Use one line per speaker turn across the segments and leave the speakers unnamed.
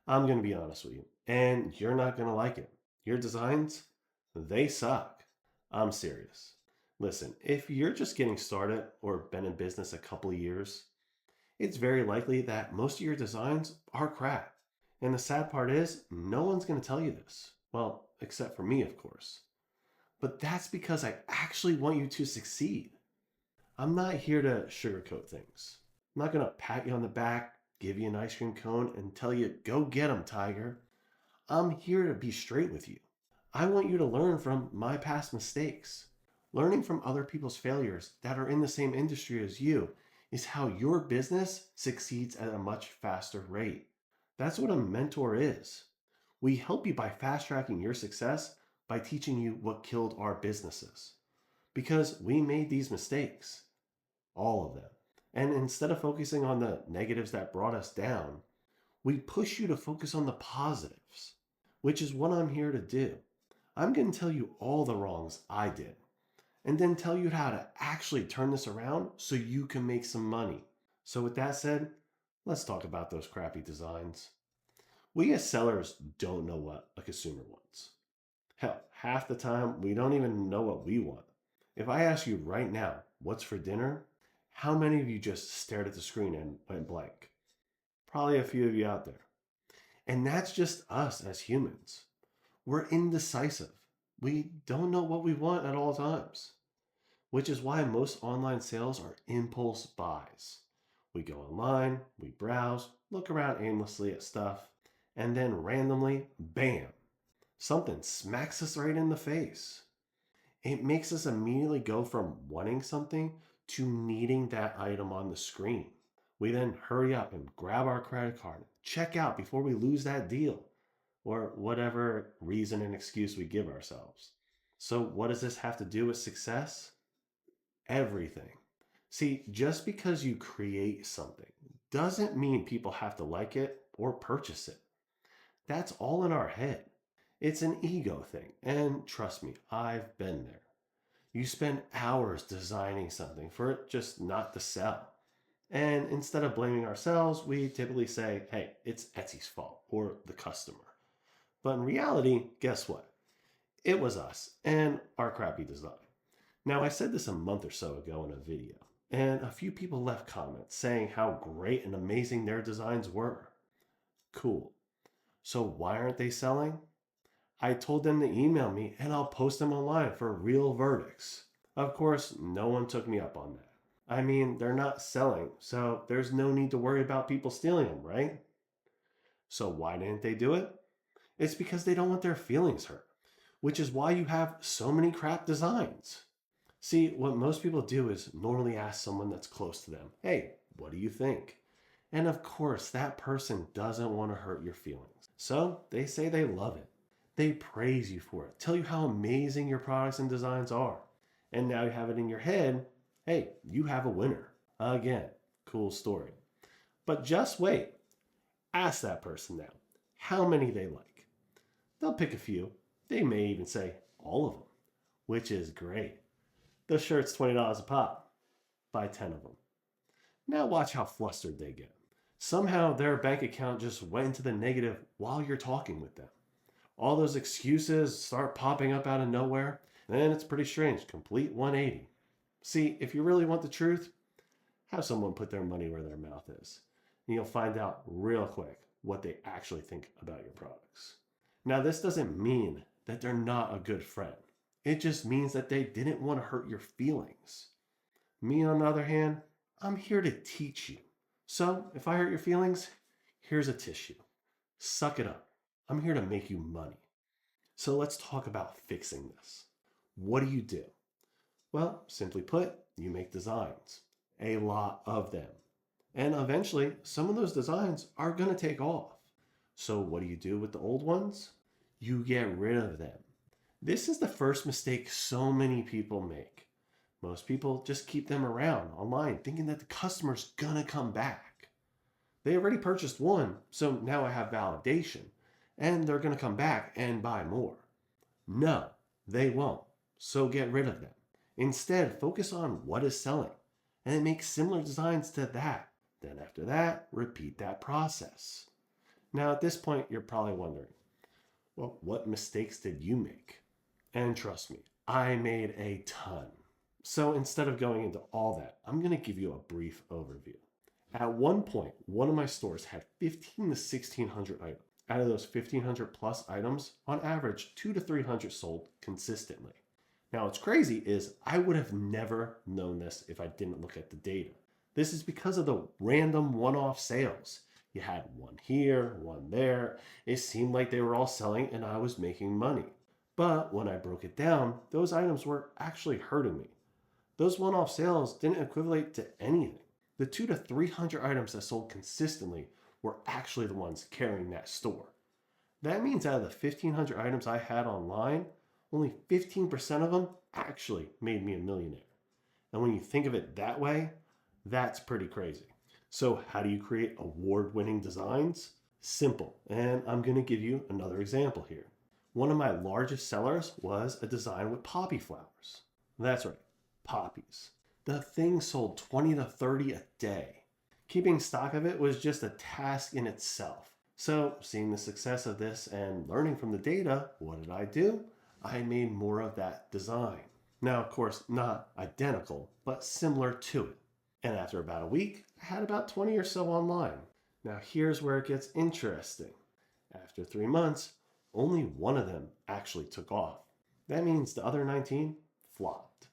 I'm going to be honest with you, and you're not going to like it. Your designs, they suck. I'm serious. Listen, if you're just getting started or been in business a couple of years, it's very likely that most of your designs are crap. And the sad part is, no one's going to tell you this. Well, except for me, of course. But that's because I actually want you to succeed. I'm not here to sugarcoat things. I'm not going to pat you on the back, give you an ice cream cone, and tell you, go get 'em, Tiger. I'm here to be straight with you. I want you to learn from my past mistakes. Learning from other people's failures that are in the same industry as you is how your business succeeds at a much faster rate. That's what a mentor is. We help you by fast tracking your success by teaching you what killed our businesses. Because we made these mistakes, all of them. And instead of focusing on the negatives that brought us down, we push you to focus on the positives, which is what I'm here to do. I'm going to tell you all the wrongs I did and then tell you how to actually turn this around so you can make some money. So, with that said, let's talk about those crappy designs. We as sellers don't know what a consumer wants. Hell, half the time we don't even know what we want. If I ask you right now, what's for dinner? How many of you just stared at the screen and went blank? Probably a few of you out there. And that's just us as humans. We're indecisive. We don't know what we want at all times, which is why most online sales are impulse buys. We go online, we browse, look around aimlessly at stuff, and then randomly, bam, something smacks us right in the face. It makes us immediately go from wanting something to needing that item on the screen. We then hurry up and grab our credit card, check out before we lose that deal, or whatever reason and excuse we give ourselves. So, what does this have to do with success? Everything. See, just because you create something doesn't mean people have to like it or purchase it. That's all in our head. It's an ego thing. And trust me, I've been there. You spend hours designing something for it just not to sell. And instead of blaming ourselves, we typically say, hey, it's Etsy's fault or the customer. But in reality, guess what? It was us and our crappy design. Now, I said this a month or so ago in a video, and a few people left comments saying how great and amazing their designs were. Cool. So why aren't they selling? I told them to email me and I'll post them online for real verdicts. Of course, no one took me up on that. I mean, they're not selling, so there's no need to worry about people stealing them, right? So why didn't they do it? It's because they don't want their feelings hurt, which is why you have so many crap designs. See, what most people do is normally ask someone that's close to them, hey, what do you think? And of course, that person doesn't want to hurt your feelings. So they say they love it. They praise you for it, tell you how amazing your products and designs are. And now you have it in your head, hey, you have a winner. Again, cool story. But just wait. Ask that person now how many they like. They'll pick a few. They may even say all of them, which is great. The shirt's $20 a pop. Buy 10 of them. Now watch how flustered they get. Somehow their bank account just went into the negative while you're talking with them. All those excuses start popping up out of nowhere, and it's pretty strange. Complete 180. See, if you really want the truth, have someone put their money where their mouth is. And you'll find out real quick what they actually think about your products. Now, this doesn't mean that they're not a good friend. It just means that they didn't want to hurt your feelings. Me, on the other hand, I'm here to teach you. So, if I hurt your feelings, here's a tissue. Suck it up. I'm here to make you money. So, let's talk about fixing this. What do? Well, simply put, you make designs, a lot of them. And eventually, some of those designs are going to take off. So, what do you do with the old ones? You get rid of them. This is the first mistake so many people make. Most people just keep them around online thinking that the customer's gonna come back. They already purchased one, so now I have validation, and they're gonna come back and buy more. No, they won't, so get rid of them. Instead, focus on what is selling and make similar designs to that. Then after that, repeat that process. Now, at this point, you're probably wondering, well, what mistakes did you make? And trust me, I made a ton. So instead of going into all that, I'm going to give you a brief overview. At one point, one of my stores had 15 to 1600 items. Out of those 1500 plus items, on average, 2 to 300 sold consistently. Now, what's crazy is I would have never known this if I didn't look at the data. This is because of the random one off sales. You had one here, one there. It seemed like they were all selling and I was making money. But when I broke it down, those items were actually hurting me. Those one off sales didn't equivalent to anything. The 2 to 300 items that sold consistently were actually the ones carrying that store. That means out of the 1,500 items I had online, only 15% of them actually made me a millionaire. And when you think of it that way, that's pretty crazy. So, how do you create award winning designs? Simple. And I'm going to give you another example here. One of my largest sellers was a design with poppy flowers. That's right, poppies. The thing sold 20 to 30 a day. Keeping stock of it was just a task in itself. So, seeing the success of this and learning from the data, what did I do? I made more of that design. Now, of course, not identical, but similar to it. And after about a week, I had about 20 or so online. Now, here's where it gets interesting. After 3 months, only one of them actually took off. That means the other 19 flopped.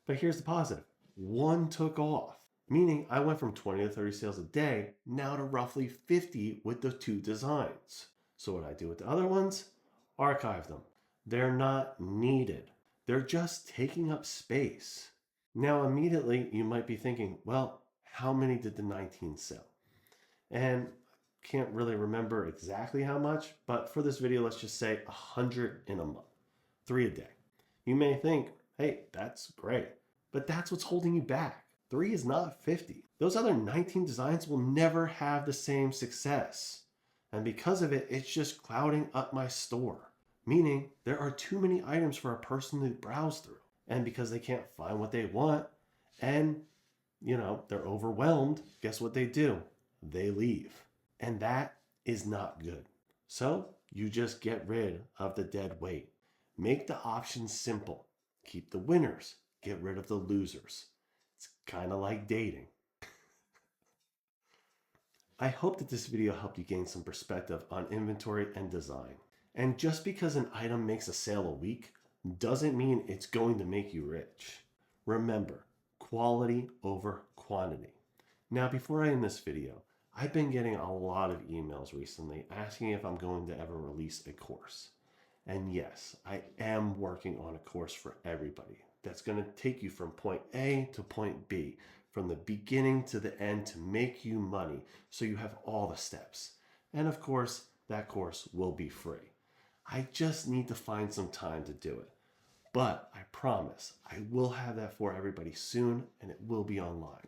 But here's the positive, one took off, meaning I went from 20 to 30 sales a day now to roughly 50 with the two designs. So, what I do with the other ones? Archive them. They're not needed, they're just taking up space. Now, immediately, you might be thinking, well, how many did the 19 sell? And can't really remember exactly how much, but for this video, let's just say 100 in a month, 3 a day. You may think, hey, that's great, but that's what's holding you back. 3 is not 50. Those other 19 designs will never have the same success. And because of it, it's just clouding up my store, meaning there are too many items for a person to browse through. And because they can't find what they want and, they're overwhelmed, guess what they do? They leave. And that is not good. So you just get rid of the dead weight. Make the options simple. Keep the winners. Get rid of the losers. It's kind of like dating. I hope that this video helped you gain some perspective on inventory and design. And just because an item makes a sale a week doesn't mean it's going to make you rich. Remember, quality over quantity. Now, before I end this video, I've been getting a lot of emails recently asking if I'm going to ever release a course. And yes, I am working on a course for everybody that's going to take you from point A to point B, from the beginning to the end to make you money so you have all the steps. And of course, that course will be free. I just need to find some time to do it. But I promise I will have that for everybody soon and it will be online.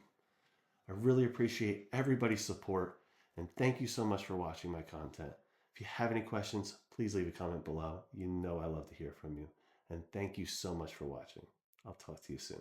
I really appreciate everybody's support and thank you so much for watching my content. If you have any questions, please leave a comment below. You know I love to hear from you. And thank you so much for watching. I'll talk to you soon.